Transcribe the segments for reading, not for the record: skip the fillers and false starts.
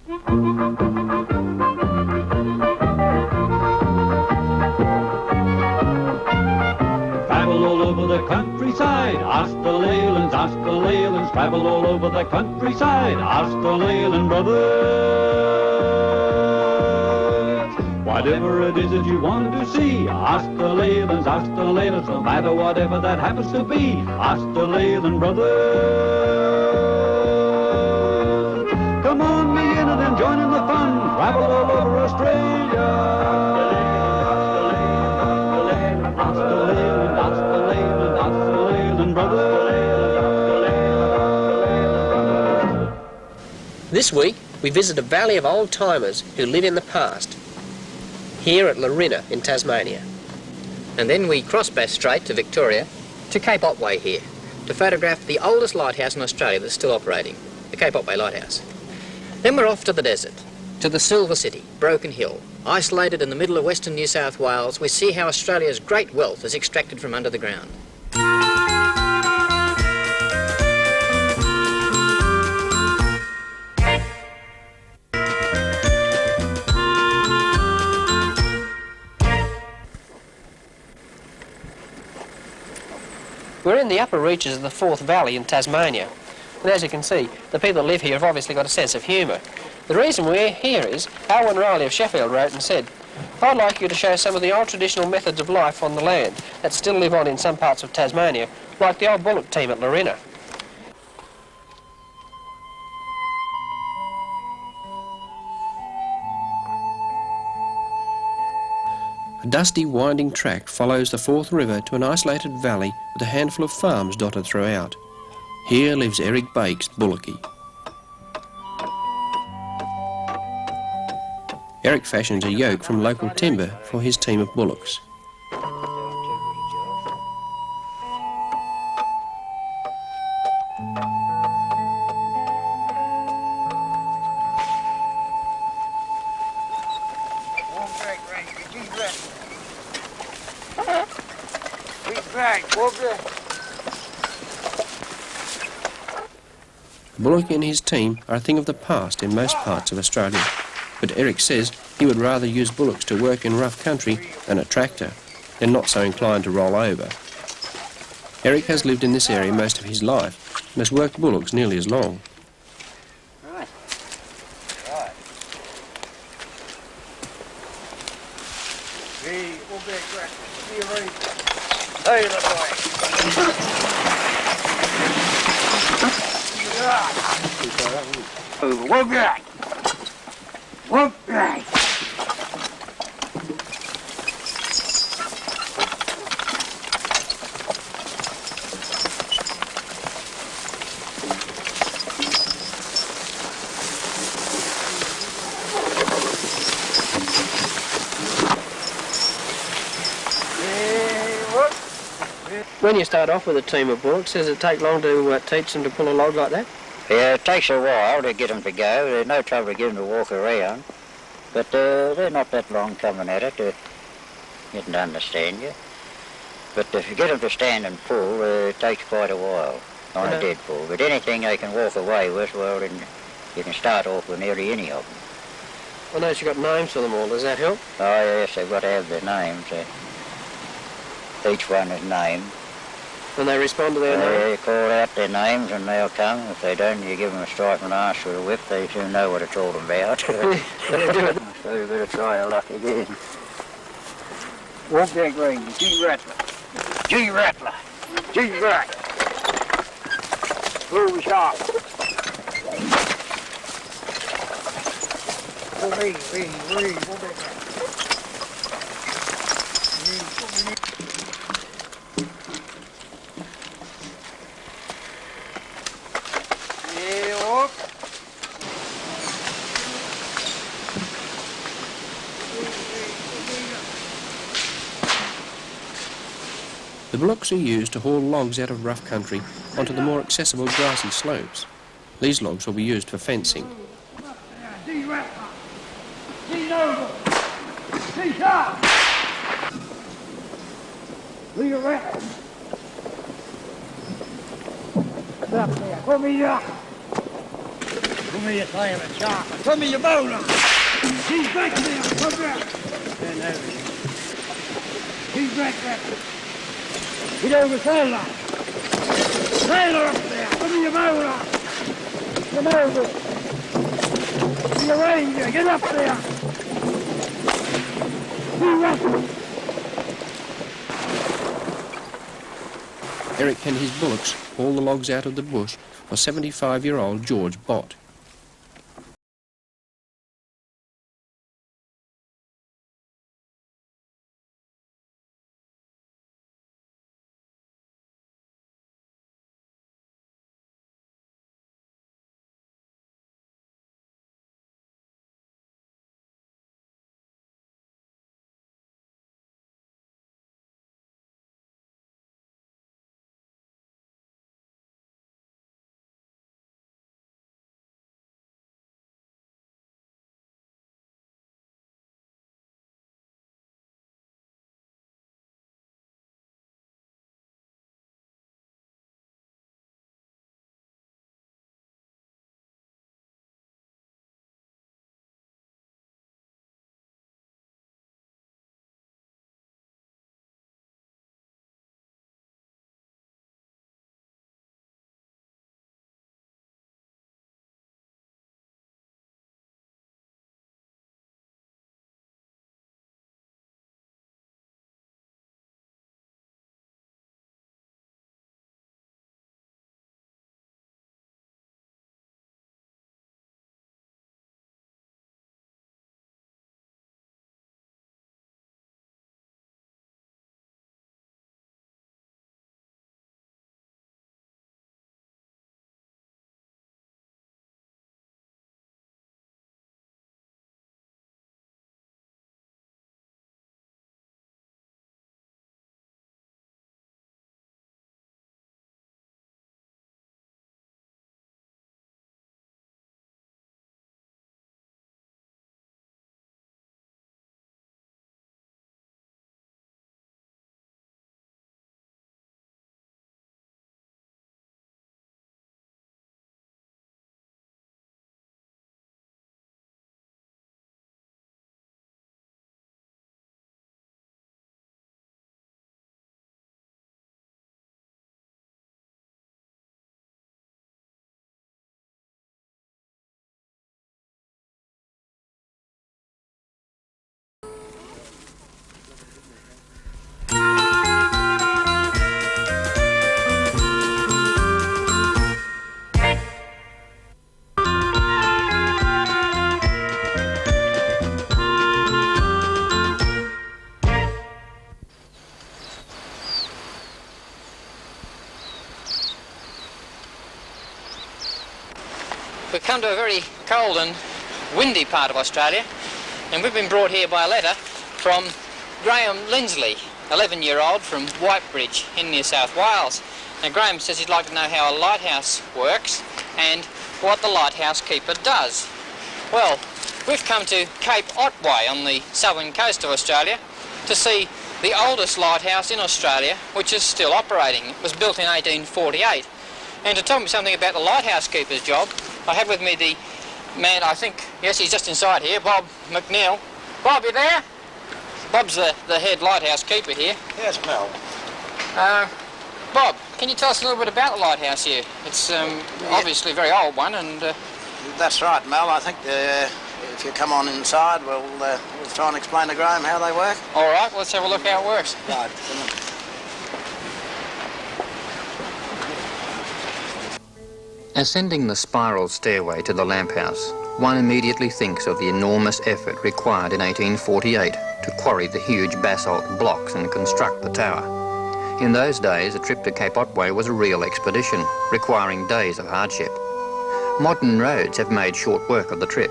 Travel all over the countryside, ask the Leylands, ask the Leylands. Travel all over the countryside, ask the Leyland brothers. Whatever it is that you want to see, ask the Leylands, ask the Leylands. No matter whatever that happens to be, ask the Leyland brothers. Come on, be in it and join in the fun. Travel all over Australia. This week, we visit a valley of old-timers who live in the past, here at Lorrina in Tasmania. And then we cross Bass Strait to Victoria, to Cape Otway here, to photograph the oldest lighthouse in Australia that's still operating, the Cape Otway Lighthouse. Then we're off to the desert, to the Silver City, Broken Hill. Isolated in the middle of Western New South Wales, we see how Australia's great wealth is extracted from under the ground. We're in the upper reaches of the Fourth Valley in Tasmania, and as you can see, the people that live here have obviously got a sense of humour. The reason we're here is, Alwyn Riley of Sheffield wrote and said, "I'd like you to show some of the old traditional methods of life on the land that still live on in some parts of Tasmania, like the old bullock team at Lorrina." A dusty, winding track follows the Forth River to an isolated valley with a handful of farms dotted throughout. Here lives Eric Bake's bullocky. Eric fashions a yoke from local timber for his team of bullocks. The bullocky and his team are a thing of the past in most parts of Australia, but Eric says he would rather use bullocks to work in rough country than a tractor. They're not so inclined to roll over. Eric has lived in this area most of his life and has worked bullocks nearly as long. Right. When you start off with a team of bullocks, does it take long to teach them to pull a log like that? Yeah, it takes a while to get them to go. There's no trouble to get them to walk around. But they're not that long coming at it to get them to understand you. But if you get them to stand and pull, it takes quite a while on a dead pull. But anything they can walk away with, well, then you can start off with nearly any of them. I notice you've got names for them all. Does that help? Oh, yes, they've got to have their names. Each one is named. And they respond to their name? You call out their names and they'll come. If they don't, you give them a stripe and ask with a whip. They soon know what it's all about. So we better try our luck again. Walk that green, G Rattler. G Rattler. G Rattler. Blue sharp. Walk that green. The bullocks are used to haul logs out of rough country onto the more accessible grassy slopes. These logs will be used for fencing. me a slam and sharp. Put me your boat on. She's back there. Come back. There, there. She's back there. Get over, sailor. Sailor up there. Put me your boat on. Come over. Be a ranger. Get up there. Be up. Eric and his bullocks haul the logs out of the bush for 75-year-old George Bott. We've come to a very cold and windy part of Australia, and we've been brought here by a letter from Graham Lindsley, 11-year-old from Whitebridge in New South Wales. Now Graham says he'd like to know how a lighthouse works and what the lighthouse keeper does. Well, we've come to Cape Otway on the southern coast of Australia to see the oldest lighthouse in Australia, which is still operating. It was built in 1848. And to tell me something about the lighthouse keeper's job, I have with me the man, I think, yes, he's just inside here, Bob McNeil. Bob, you there? Bob's the head lighthouse keeper here. Yes, Mel. Bob, can you tell us a little bit about the lighthouse here? It's obviously a very old one, and... That's right, Mel. I think if you come on inside, we'll try and explain to Graham how they work. All right, well, let's have a look how it works. Right. Ascending the spiral stairway to the lamp house, one immediately thinks of the enormous effort required in 1848 to quarry the huge basalt blocks and construct the tower. In those days, a trip to Cape Otway was a real expedition, requiring days of hardship. Modern roads have made short work of the trip,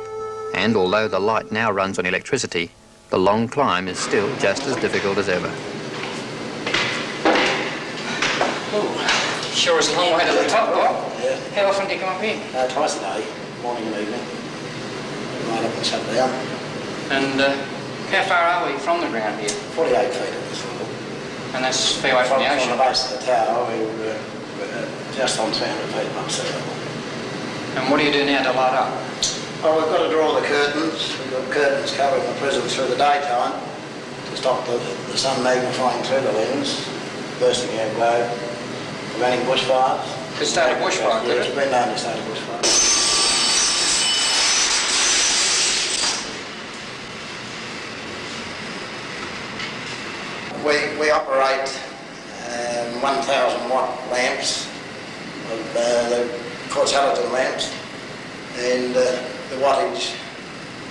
and although the light now runs on electricity, the long climb is still just as difficult as ever. Oh, sure is a long way to the top, Bob. Yeah. How often do you come up here? Twice a day, morning and evening. Right up and shut down. And how far are we from the ground here? 48 feet at this level. And that's fair way from the ocean? From the base of the tower, we're just on 300 feet above sea level. And what do you do now to light up? Well, we've got to draw the curtains. We've got curtains covering the prison through the daytime to stop the sun magnifying through the lens, bursting our globe, preventing bushfires. Could start a bushfire, could It's it? been known to start a bushfire. We operate 1,000 watt lamps, they're called halogen lamps, and the wattage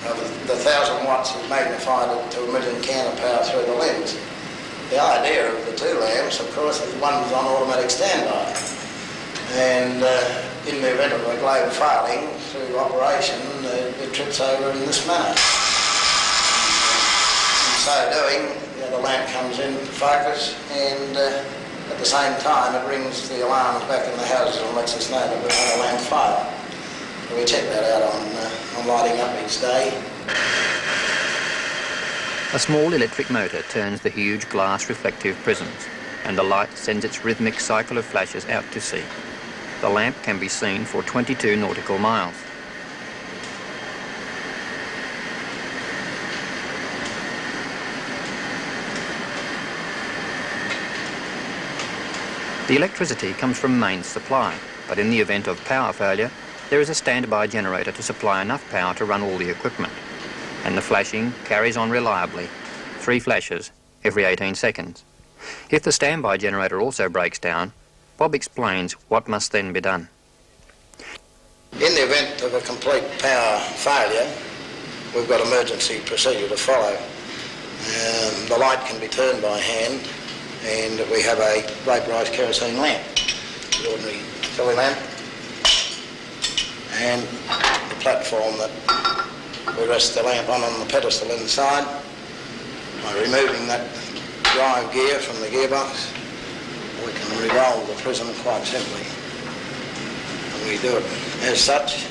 of the 1,000 watts is magnified to 1,000,000 can of power through the lens. The idea of the two lamps, of course, is one's on automatic standby, and in the event of a globe failing through operation, it trips over in this manner. In so doing, the lamp comes in focus, and at the same time it rings the alarms back in the houses and lets us know that we've had a lamp fire. So we check that out on lighting up each day. A small electric motor turns the huge glass reflective prisms, and the light sends its rhythmic cycle of flashes out to sea. The lamp can be seen for 22 nautical miles. The electricity comes from mains supply, but in the event of power failure, there is a standby generator to supply enough power to run all the equipment. And the flashing carries on reliably, 3 flashes every 18 seconds. If the standby generator also breaks down, Bob explains what must then be done. In the event of a complete power failure, we've got emergency procedure to follow. The light can be turned by hand, and we have a vaporised kerosene lamp, the ordinary filly lamp, and the platform that we rest the lamp on the pedestal inside. By removing that drive gear from the gearbox, we can revolve the prism quite simply. And we do it as such,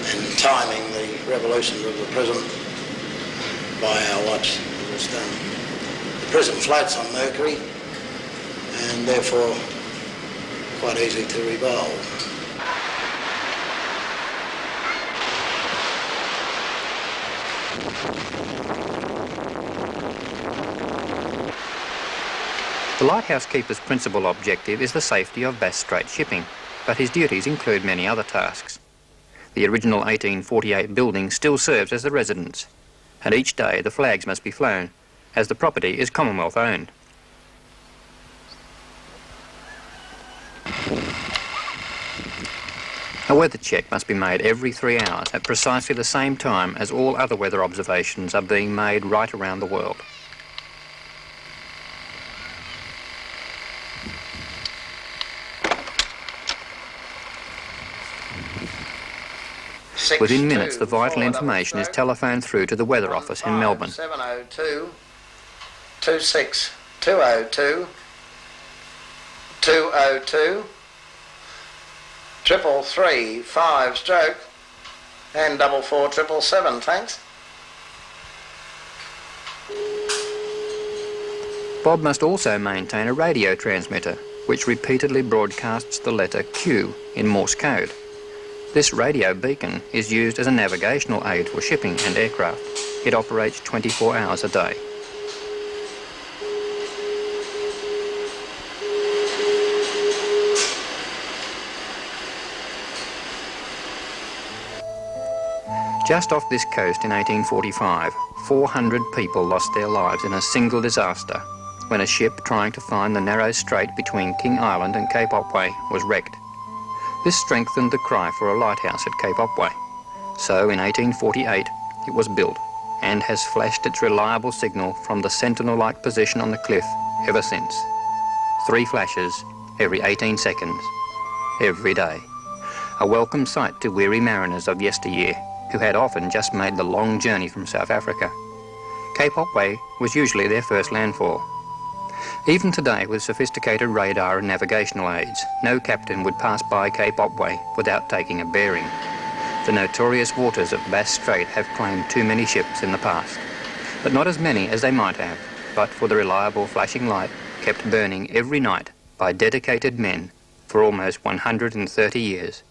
and timing the revolutions of the prism by our watch as it's done. The prism floats on mercury, and therefore quite easy to revolve. The lighthouse keeper's principal objective is the safety of Bass Strait shipping, but his duties include many other tasks. The original 1848 building still serves as the residence, and each day the flags must be flown, as the property is Commonwealth owned. A weather check must be made every 3 hours at precisely the same time as all other weather observations are being made right around the world. Within minutes, the vital information is telephoned through to the weather office in Melbourne. 702 26 202 202 333 stroke and 44777. Thanks. Bob must also maintain a radio transmitter, which repeatedly broadcasts the letter Q in Morse code. This radio beacon is used as a navigational aid for shipping and aircraft. It operates 24 hours a day. Just off this coast in 1845, 400 people lost their lives in a single disaster when a ship trying to find the narrow strait between King Island and Cape Otway was wrecked. This strengthened the cry for a lighthouse at Cape Otway. So in 1848 it was built and has flashed its reliable signal from the sentinel-like position on the cliff ever since. 3 flashes every 18 seconds, every day. A welcome sight to weary mariners of yesteryear who had often just made the long journey from South Africa. Cape Otway was usually their first landfall. Even today, with sophisticated radar and navigational aids, no captain would pass by Cape Otway without taking a bearing. The notorious waters of Bass Strait have claimed too many ships in the past, but not as many as they might have, but for the reliable flashing light kept burning every night by dedicated men for almost 130 years.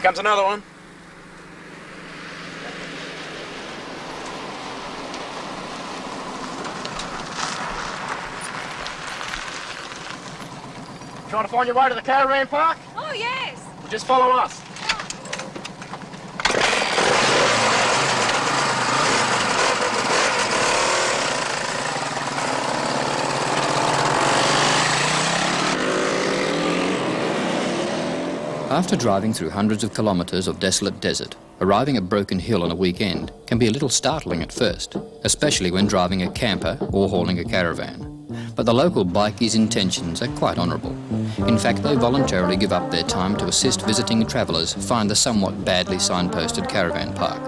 comes another one. Trying to find your way to the caravan park? Oh, yes. Just follow us. After driving through hundreds of kilometres of desolate desert, arriving at Broken Hill on a weekend can be a little startling at first, especially when driving a camper or hauling a caravan. But the local bikies' intentions are quite honourable. In fact, they voluntarily give up their time to assist visiting travellers find the somewhat badly signposted caravan park.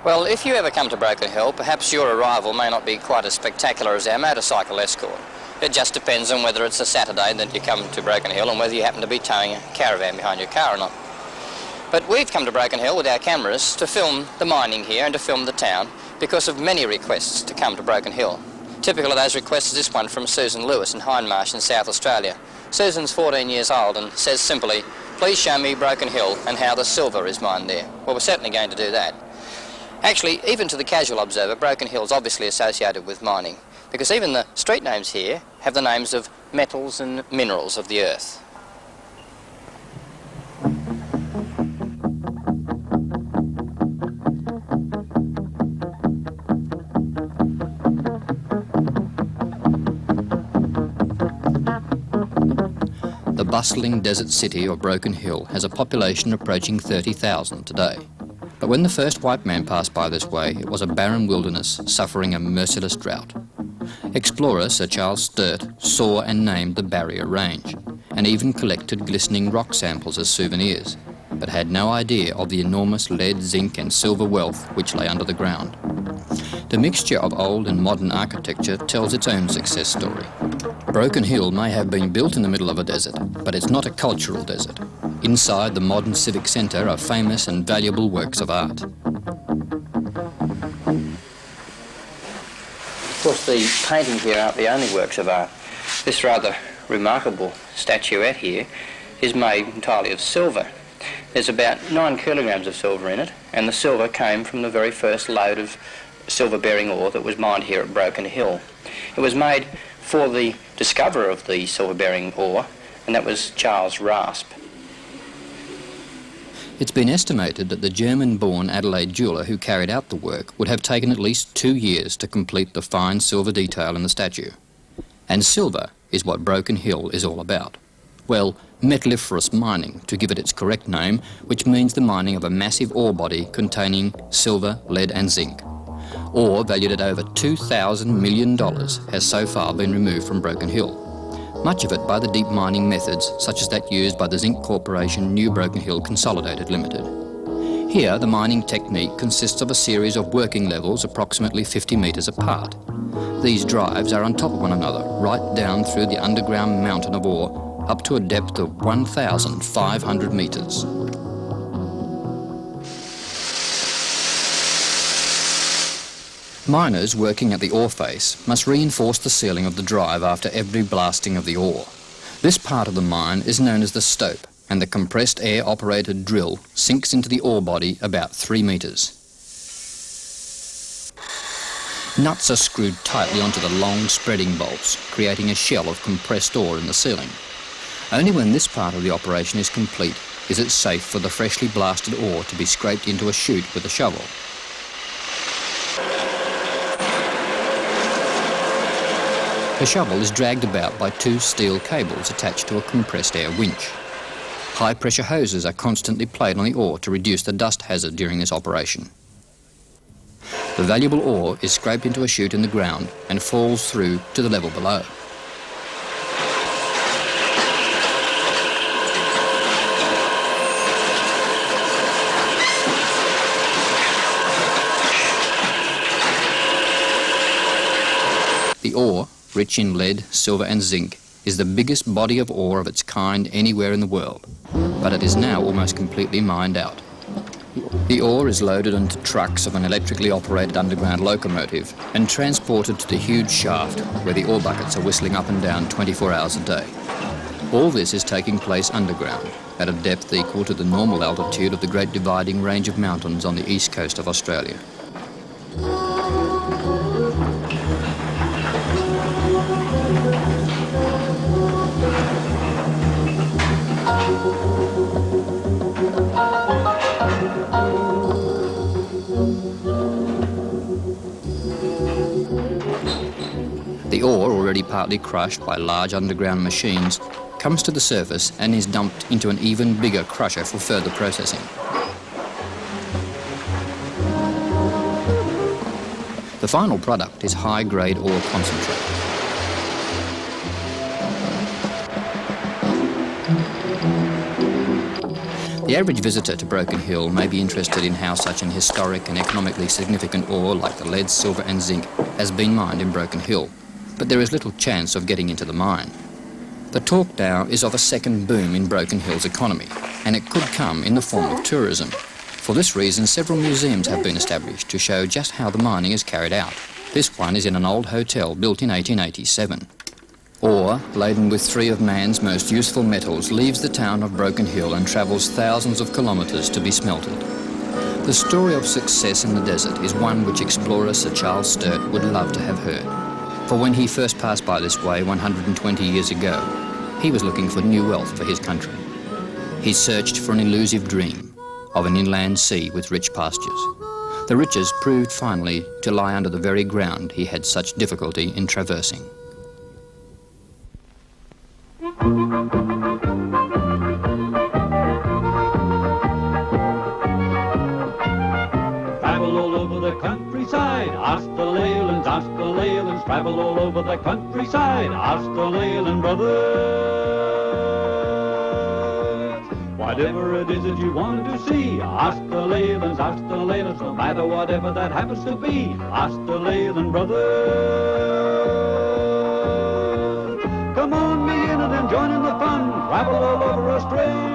Well, if you ever come to Broken Hill, perhaps your arrival may not be quite as spectacular as our motorcycle escort. It just depends on whether it's a Saturday that you come to Broken Hill and whether you happen to be towing a caravan behind your car or not. But we've come to Broken Hill with our cameras to film the mining here and to film the town because of many requests to come to Broken Hill. Typical of those requests is this one from Susan Lewis in Hindmarsh in South Australia. Susan's 14 years old and says simply, "Please show me Broken Hill and how the silver is mined there." Well, we're certainly going to do that. Actually, even to the casual observer, Broken Hill is obviously associated with mining, because even the street names here have the names of metals and minerals of the earth. The bustling desert city of Broken Hill has a population approaching 30,000 today. But when the first white man passed by this way, it was a barren wilderness suffering a merciless drought. Explorer Sir Charles Sturt saw and named the Barrier Range, and even collected glistening rock samples as souvenirs, but had no idea of the enormous lead, zinc and silver wealth which lay under the ground. The mixture of old and modern architecture tells its own success story. Broken Hill may have been built in the middle of a desert, but it's not a cultural desert. Inside the modern civic centre are famous and valuable works of art. Of course, the paintings here aren't the only works of art. This rather remarkable statuette here is made entirely of silver. There's about 9 kilograms of silver in it, and the silver came from the very first load of silver-bearing ore that was mined here at Broken Hill. It was made for the discoverer of the silver-bearing ore, and that was Charles Rasp. It's been estimated that the German-born Adelaide jeweller who carried out the work would have taken at least 2 years to complete the fine silver detail in the statue. And silver is what Broken Hill is all about. Well, metalliferous mining, to give it its correct name, which means the mining of a massive ore body containing silver, lead and zinc. Ore valued at over $2,000 million has so far been removed from Broken Hill. Much of it by the deep mining methods, such as that used by the Zinc Corporation New Broken Hill Consolidated Limited. Here, the mining technique consists of a series of working levels approximately 50 metres apart. These drives are on top of one another, right down through the underground mountain of ore, up to a depth of 1,500 metres. Miners working at the ore face must reinforce the sealing of the drive after every blasting of the ore. This part of the mine is known as the stope, and the compressed air-operated drill sinks into the ore body about 3 metres. Nuts are screwed tightly onto the long spreading bolts, creating a shell of compressed ore in the ceiling. Only when this part of the operation is complete is it safe for the freshly blasted ore to be scraped into a chute with a shovel. The shovel is dragged about by 2 steel cables attached to a compressed air winch. High-pressure hoses are constantly played on the ore to reduce the dust hazard during this operation. The valuable ore is scraped into a chute in the ground and falls through to the level below. The ore, rich in lead, silver and zinc, is the biggest body of ore of its kind anywhere in the world, but it is now almost completely mined out. The ore is loaded into trucks of an electrically operated underground locomotive and transported to the huge shaft where the ore buckets are whistling up and down 24 hours a day. All this is taking place underground at a depth equal to the normal altitude of the Great Dividing Range of mountains on the east coast of Australia. The ore, already partly crushed by large underground machines, comes to the surface and is dumped into an even bigger crusher for further processing. The final product is high-grade ore concentrate. The average visitor to Broken Hill may be interested in how such an historic and economically significant ore like the lead, silver and zinc has been mined in Broken Hill, but there is little chance of getting into the mine. The talk now is of a second boom in Broken Hill's economy, and it could come in the form of tourism. For this reason, several museums have been established to show just how the mining is carried out. This one is in an old hotel built in 1887. Ore, laden with 3 of man's most useful metals, leaves the town of Broken Hill and travels thousands of kilometres to be smelted. The story of success in the desert is one which explorer Sir Charles Sturt would love to have heard. For when he first passed by this way 120 years ago, he was looking for new wealth for his country. He searched for an elusive dream of an inland sea with rich pastures. The riches proved finally to lie under the very ground he had such difficulty in traversing. Travel all over the countryside, ask the Leylands, ask the Leylands. Travel all over the countryside, ask the Leyland brothers. Whatever it is that you want to see, ask the Leylands, ask the Leylands. No matter whatever that happens to be, ask the Leyland brothers. Come on, me in it and join in the fun. Travel all over Australia.